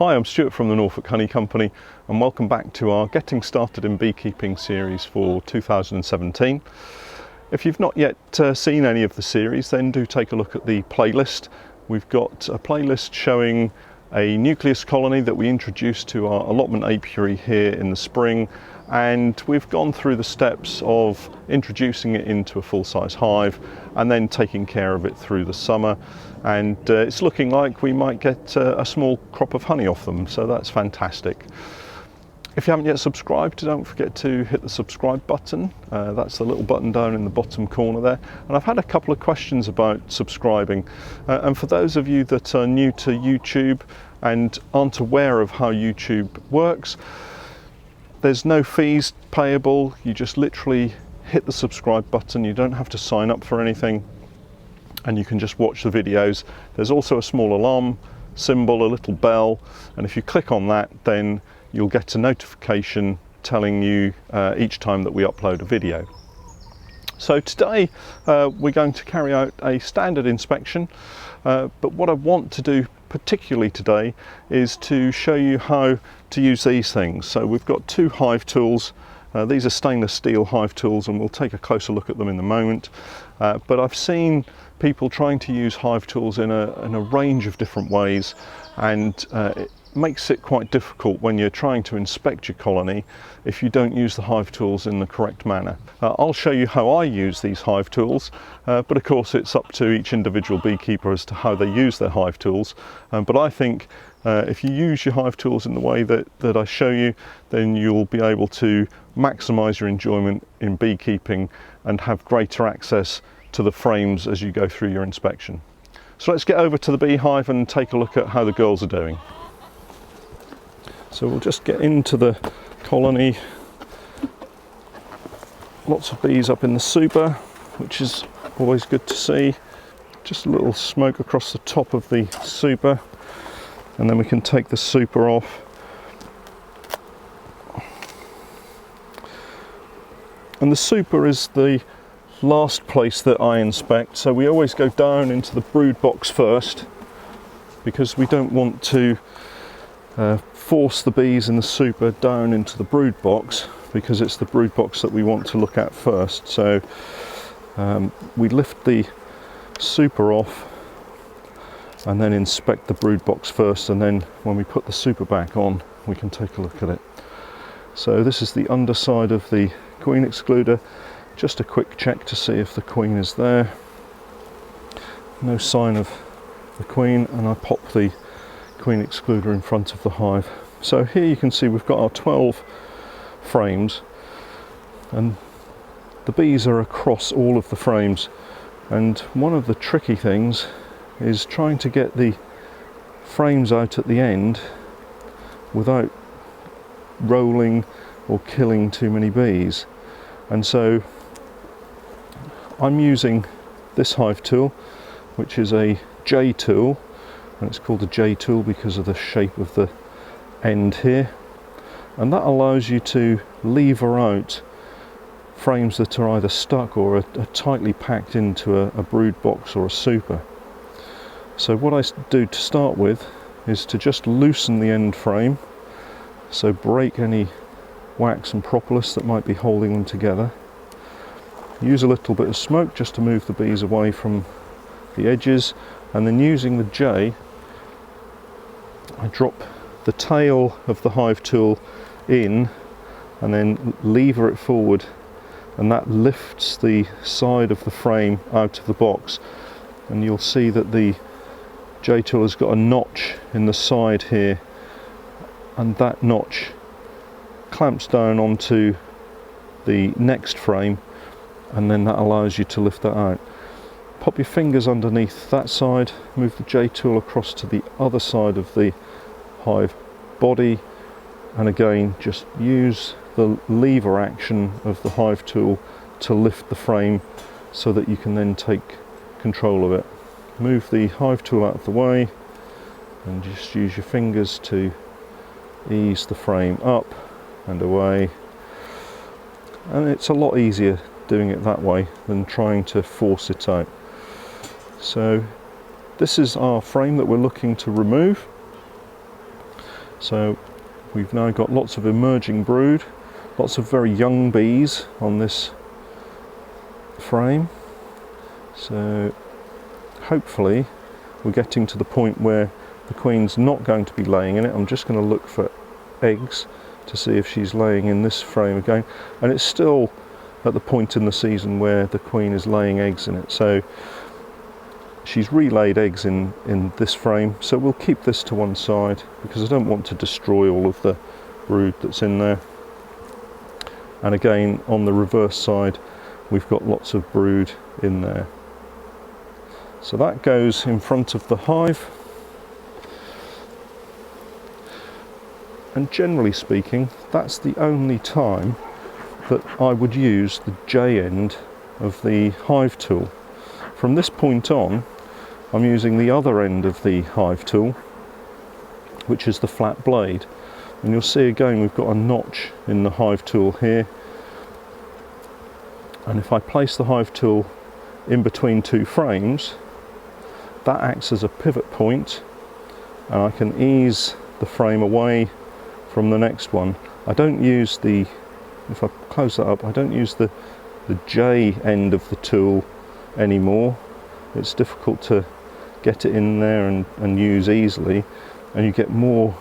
Hi, I'm Stuart from the Norfolk Honey Company and welcome back to our Getting Started in Beekeeping series for 2017. If you've not yet seen any of the series, then do take a look at the playlist. We've got a playlist showing a nucleus colony that we introduced to our allotment apiary here in the spring, and we've gone through the steps of introducing it into a full-size hive and then taking care of it through the summer, and it's looking like we might get a small crop of honey off them, so that's fantastic. If you haven't yet subscribed, don't forget to hit the subscribe button. That's the little button down in the bottom corner there. And I've had a couple of questions about subscribing. And for those of you that are new to YouTube and aren't aware of how YouTube works, there's no fees payable. You just literally hit the subscribe button. You don't have to sign up for anything, and you can just watch the videos. There's also a small alarm symbol, a little bell, and if you click on that, then you'll get a notification telling you each time that we upload a video. So today we're going to carry out a standard inspection, but what I want to do particularly today is to show you how to use these things. So we've got two hive tools. These are stainless steel hive tools, and we'll take a closer look at them in a moment. But I've seen people trying to use hive tools in a range of different ways, and it makes it quite difficult when you're trying to inspect your colony if you don't use the hive tools in the correct manner. I'll show you how I use these hive tools, but of course it's up to each individual beekeeper as to how they use their hive tools. But I think if you use your hive tools in the way that I show you, then you'll be able to maximize your enjoyment in beekeeping and have greater access to the frames as you go through your inspection. So let's get over to the beehive and take a look at how the girls are doing. So we'll just get into the colony. Lots of bees up in the super, which is always good to see. Just a little smoke across the top of the super, and then we can take the super off. And the super is the last place that I inspect, so we always go down into the brood box first, because we don't want to force the bees in the super down into the brood box, because it's the brood box that we want to look at first. So we lift the super off and then inspect the brood box first, and then when we put the super back on we can take a look at it. So this is the underside of the queen excluder. Just a quick check to see if the queen is there. No sign of the queen, and I pop the queen excluder in front of the hive. So here you can see we've got our 12 frames, and the bees are across all of the frames, and one of the tricky things is trying to get the frames out at the end without rolling or killing too many bees. And so I'm using this hive tool, which is a J tool, and it's called a J tool because of the shape of the end here, and that allows you to lever out frames that are either stuck or are tightly packed into a brood box or a super. So what I do to start with is to just loosen the end frame, so break any wax and propolis that might be holding them together. Use a little bit of smoke just to move the bees away from the edges, and then using the J, I drop the tail of the hive tool in and then lever it forward, and that lifts the side of the frame out of the box, and you'll see that the J tool has got a notch in the side here, and that notch clamps down onto the next frame, and then that allows you to lift that out. Pop your fingers underneath that side, move the J tool across to the other side of the hive body, and again just use the lever action of the hive tool to lift the frame so that you can then take control of it. Move the hive tool out of the way and just use your fingers to ease the frame up and away, and it's a lot easier doing it that way than trying to force it out. So this is our frame that we're looking to remove. So we've now got lots of emerging brood, lots of very young bees on this frame. So hopefully we're getting to the point where the queen's not going to be laying in it. I'm just going to look for eggs to see if she's laying in this frame again, and it's still at the point in the season where the queen is laying eggs in it. So she's relaid eggs in this frame, so we'll keep this to one side because I don't want to destroy all of the brood that's in there. And again, on the reverse side we've got lots of brood in there. So that goes in front of the hive. And generally speaking, that's the only time that I would use the J end of the hive tool. From this point on, I'm using the other end of the hive tool, which is the flat blade. And you'll see again we've got a notch in the hive tool here. And if I place the hive tool in between two frames, that acts as a pivot point, and I can ease the frame away from the next one. I don't use the, if I close that up, I don't use the J end of the tool anymore. It's difficult to get it in there and use easily, and you get more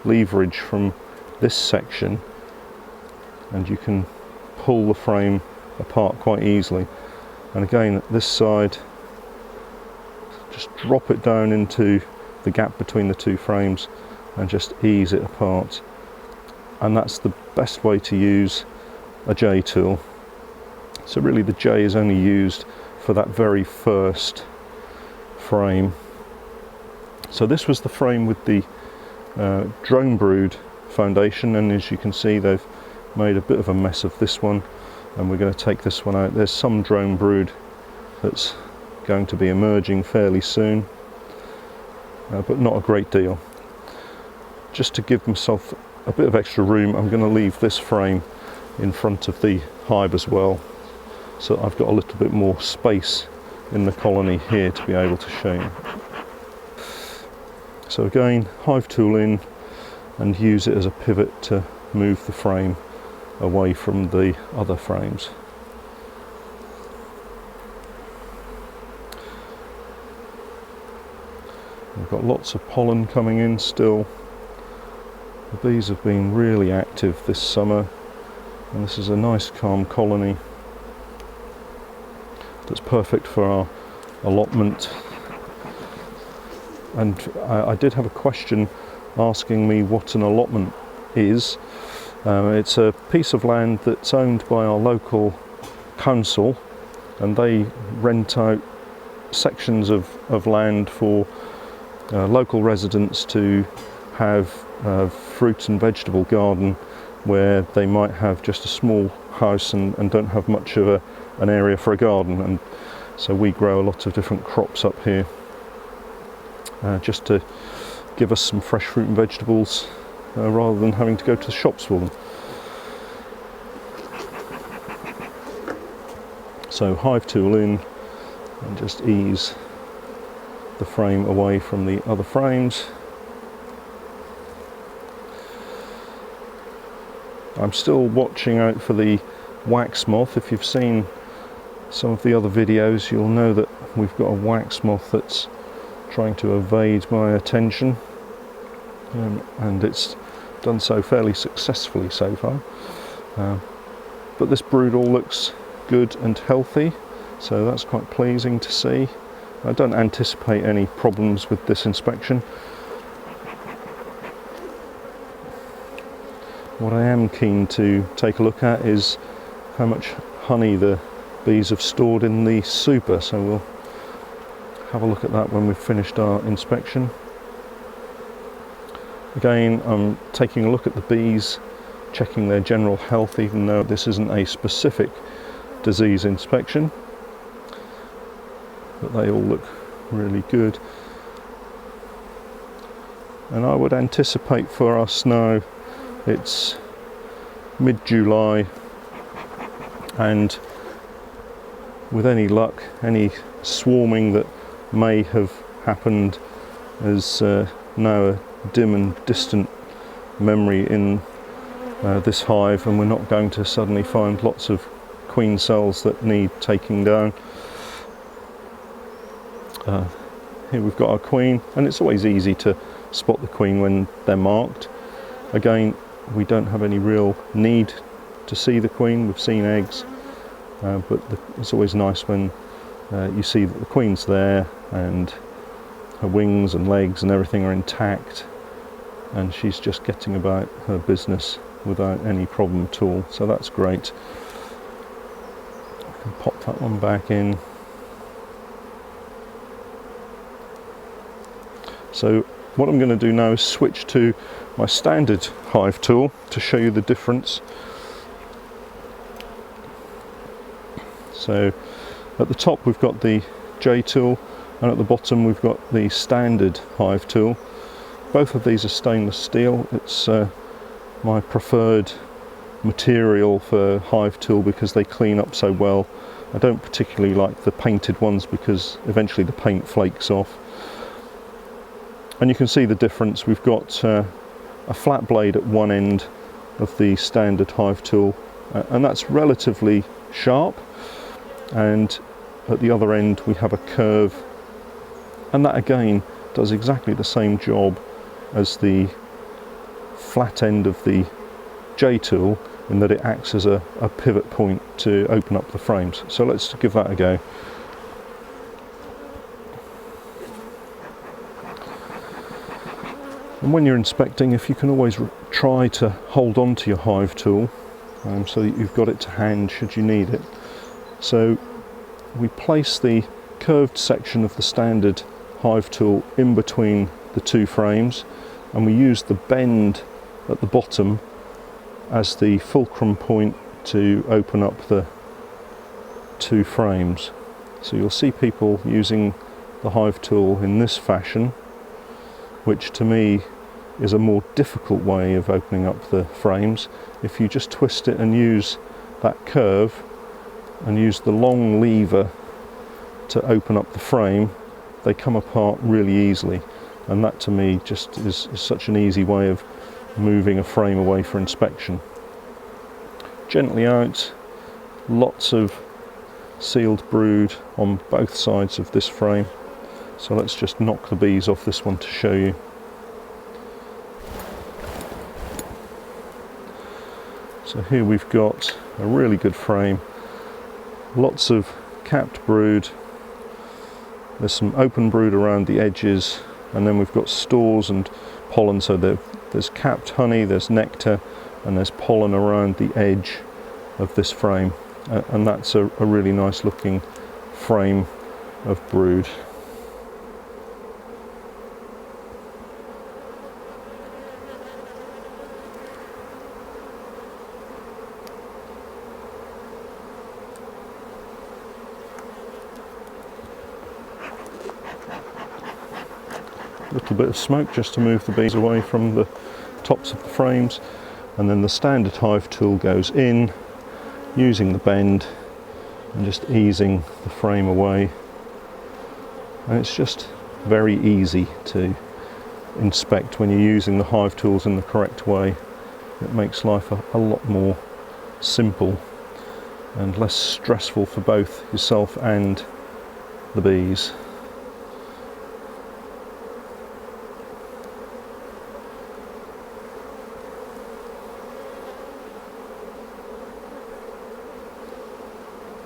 leverage from this section, and you can pull the frame apart quite easily. And again, this side, just drop it down into the gap between the two frames and just ease it apart. And that's the best way to use a J tool. So really the J is only used for that very first frame. So this was the frame with the drone brood foundation, and as you can see they've made a bit of a mess of this one, and we're going to take this one out. There's some drone brood that's going to be emerging fairly soon, but not a great deal. Just to give myself a bit of extra room, I'm going to leave this frame in front of the hive as well, so I've got a little bit more space in the colony here to be able to show you. So again, hive tool in and use it as a pivot to move the frame away from the other frames. We've got lots of pollen coming in still. The bees have been really active this summer, and this is a nice calm colony that's perfect for our allotment. And I did have a question asking me what an allotment is. It's a piece of land that's owned by our local council, and they rent out sections of land for local residents to have a fruit and vegetable garden where they might have just a small house and don't have much of an area for a garden. And so we grow a lot of different crops up here, just to give us some fresh fruit and vegetables rather than having to go to the shops for them. So hive tool in and just ease the frame away from the other frames. I'm still watching out for the wax moth. If you've seen some of the other videos, you'll know that we've got a wax moth that's trying to evade my attention, and it's done so fairly successfully so far. But this brood all looks good and healthy, so that's quite pleasing to see. I don't anticipate any problems with this inspection. What I am keen to take a look at is how much honey the bees have stored in the super, so we'll have a look at that when we've finished our inspection. Again, I'm taking a look at the bees, checking their general health, even though this isn't a specific disease inspection, but they all look really good. And I would anticipate for us now, it's mid-July, and with any luck, any swarming that may have happened is now a dim and distant memory in this hive, and we're not going to suddenly find lots of queen cells that need taking down. Here we've got our queen, and it's always easy to spot the queen when they're marked. Again, we don't have any real need to see the queen. We've seen eggs, but it's always nice when you see that the queen's there and her wings and legs and everything are intact, and she's just getting about her business without any problem at all. So that's great. I can pop that one back in. So what I'm going to do now is switch to my standard hive tool to show you the difference. So at the top we've got the J tool, and at the bottom we've got the standard hive tool. Both of these are stainless steel. It's my preferred material for hive tool because they clean up so well. I don't particularly like the painted ones because eventually the paint flakes off. And you can see the difference. We've got a flat blade at one end of the standard hive tool, and that's relatively sharp, and at the other end we have a curve, and that again does exactly the same job as the flat end of the J tool, in that it acts as a pivot point to open up the frames. So let's give that a go. And when you're inspecting, if you can always try to hold on to your hive tool so that you've got it to hand should you need it. So we place the curved section of the standard hive tool in between the two frames, and we use the bend at the bottom as the fulcrum point to open up the two frames. So you'll see people using the hive tool in this fashion, which to me is a more difficult way of opening up the frames. If you just twist it and use that curve and use the long lever to open up the frame, they come apart really easily, and that to me just is such an easy way of moving a frame away for inspection. Gently out, lots of sealed brood on both sides of this frame. So let's just knock the bees off this one to show you. So here we've got a really good frame, lots of capped brood, there's some open brood around the edges, and then we've got stores and pollen. So there's capped honey, there's nectar, and there's pollen around the edge of this frame, and that's a really nice looking frame of brood. A little bit of smoke just to move the bees away from the tops of the frames, and then the standard hive tool goes in using the bend and just easing the frame away, and it's just very easy to inspect when you're using the hive tools in the correct way. It makes life a lot more simple and less stressful for both yourself and the bees.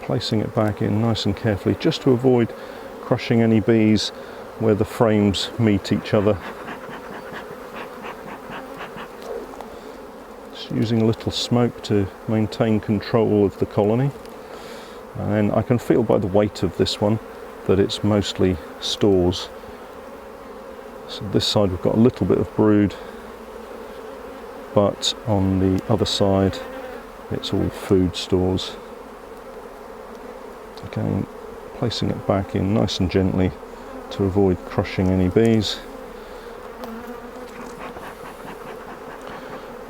Placing it back in nice and carefully, just to avoid crushing any bees where the frames meet each other. Just using a little smoke to maintain control of the colony. And then I can feel by the weight of this one that it's mostly stores. So this side we've got a little bit of brood, but on the other side it's all food stores. Again, placing it back in nice and gently to avoid crushing any bees.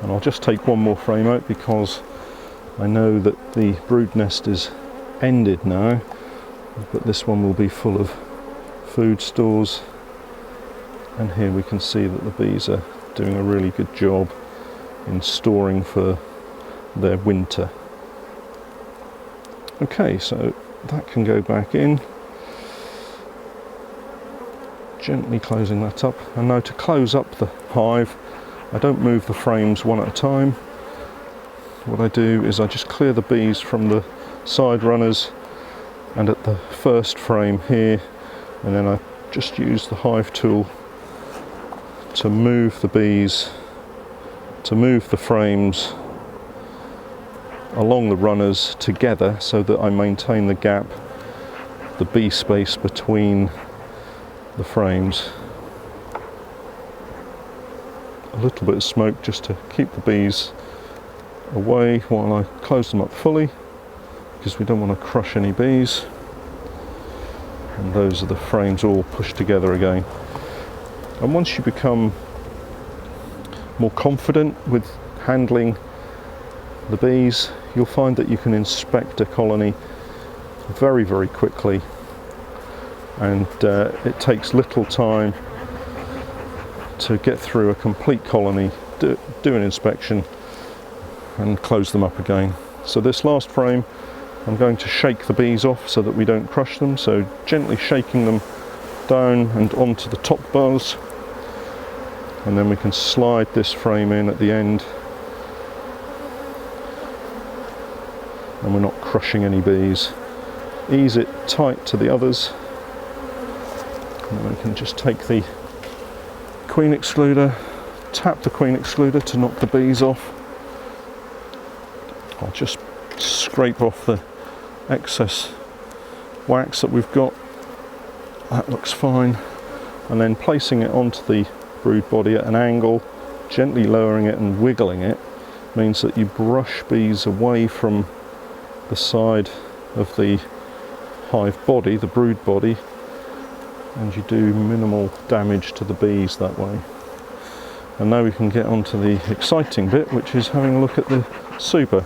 And I'll just take one more frame out because I know that the brood nest is ended now, but this one will be full of food stores, and here we can see that the bees are doing a really good job in storing for their winter. Okay, so that can go back in. Gently closing that up. And now to close up the hive, I don't move the frames one at a time. What I do is I just clear the bees from the side runners and at the first frame here, and then I just use the hive tool to move the bees, to move the frames along the runners together so that I maintain the gap, the bee space between the frames. A little bit of smoke just to keep the bees away while I close them up fully, because we don't want to crush any bees. And those are the frames all pushed together again. And once you become more confident with handling the bees, you'll find that you can inspect a colony very, very quickly, and it takes little time to get through a complete colony, do an inspection and close them up again. So this last frame, I'm going to shake the bees off so that we don't crush them, so gently shaking them down and onto the top bars, and then we can slide this frame in at the end, and we're not crushing any bees. Ease it tight to the others, and then we can just take the queen excluder, tap the queen excluder to knock the bees off. I'll just scrape off the excess wax that we've got. That looks fine. And then placing it onto the brood body at an angle, gently lowering it and wiggling it, means that you brush bees away from the side of the hive body, the brood body, and you do minimal damage to the bees that way. And now we can get on to the exciting bit, which is having a look at the super.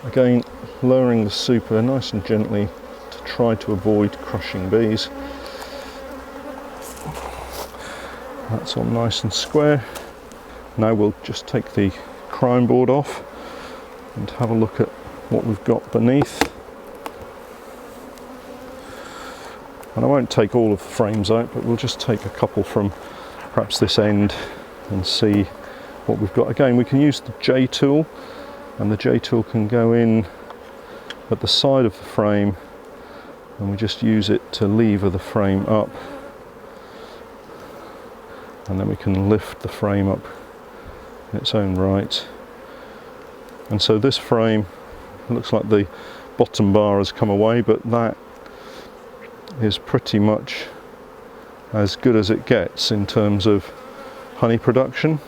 Again, lowering the super nice and gently to try to avoid crushing bees. That's all nice and square. Now we'll just take the crown board off and have a look at what we've got beneath. And I won't take all of the frames out, but we'll just take a couple from perhaps this end and see what we've got. Again, we can use the J tool, and the J tool can go in at the side of the frame, and we just use it to lever the frame up, and then we can lift the frame up in its own right. And so this frame, looks like the bottom bar has come away, but that is pretty much as good as it gets in terms of honey production.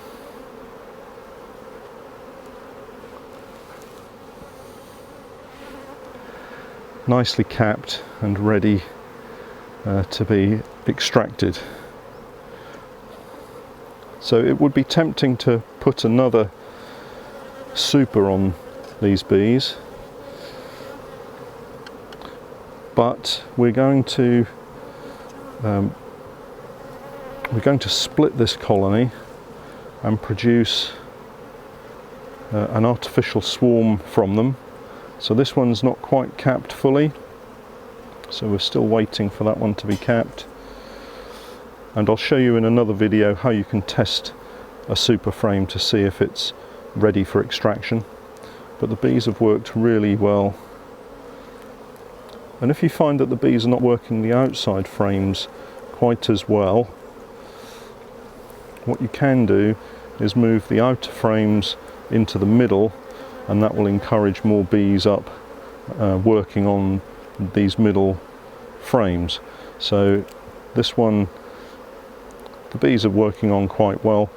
Nicely capped and ready to be extracted. So it would be tempting to put another super on these bees, but we're going to split this colony and produce an artificial swarm from them. So this one's not quite capped fully, so we're still waiting for that one to be capped. And I'll show you in another video how you can test a super frame to see if it's ready for extraction. But the bees have worked really well. And if you find that the bees are not working the outside frames quite as well, what you can do is move the outer frames into the middle, and that will encourage more bees up working on these middle frames. So this one, the bees are working on quite well,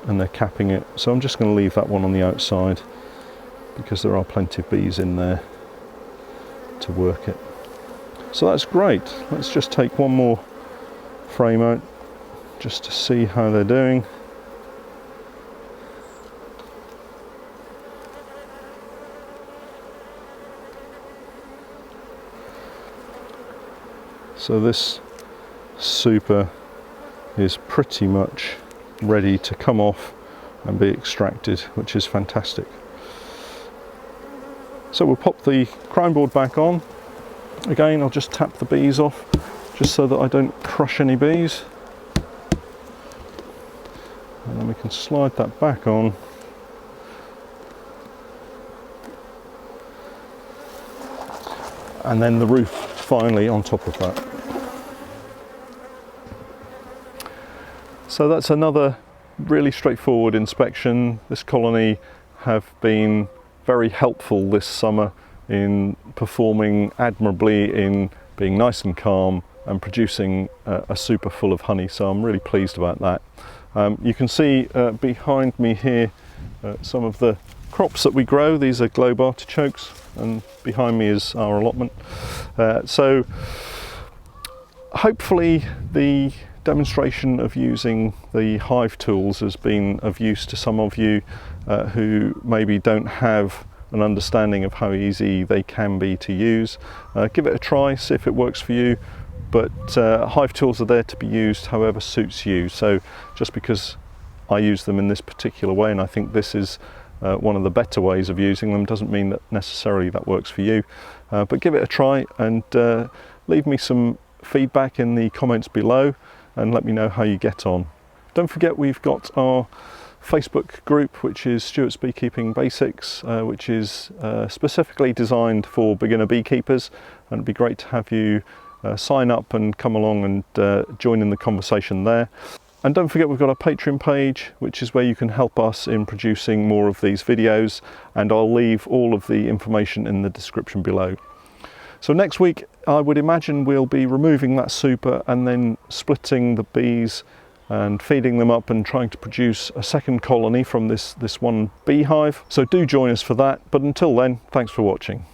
and they're capping it. So I'm just going to leave that one on the outside because there are plenty of bees in there to work it. So that's great. Let's just take one more frame out just to see how they're doing. So this super is pretty much ready to come off and be extracted, which is fantastic. So we'll pop the crown board back on. Again, I'll just tap the bees off just so that I don't crush any bees. And then we can slide that back on. And then the roof finally on top of that. So that's another really straightforward inspection. This colony have been very helpful this summer in performing admirably, in being nice and calm and producing a super full of honey, so I'm really pleased about that. You can see behind me here some of the crops that we grow. These are globe artichokes, and behind me is our allotment. So hopefully the demonstration of using the Hive tools has been of use to some of you who maybe don't have an understanding of how easy they can be to use. Give it a try, see if it works for you, but Hive tools are there to be used however suits you. So just because I use them in this particular way, and I think this is one of the better ways of using them, doesn't mean that necessarily that works for you. But give it a try and leave me some feedback in the comments below and let me know how you get on. Don't forget, we've got our Facebook group, which is Stuart's Beekeeping Basics, which is specifically designed for beginner beekeepers, and it'd be great to have you sign up and come along and join in the conversation there. And don't forget, we've got a Patron page, which is where you can help us in producing more of these videos, and I'll leave all of the information in the description below. So next week, I would imagine we'll be removing that super and then splitting the bees and feeding them up and trying to produce a second colony from this one beehive. So do join us for that. But until then, thanks for watching.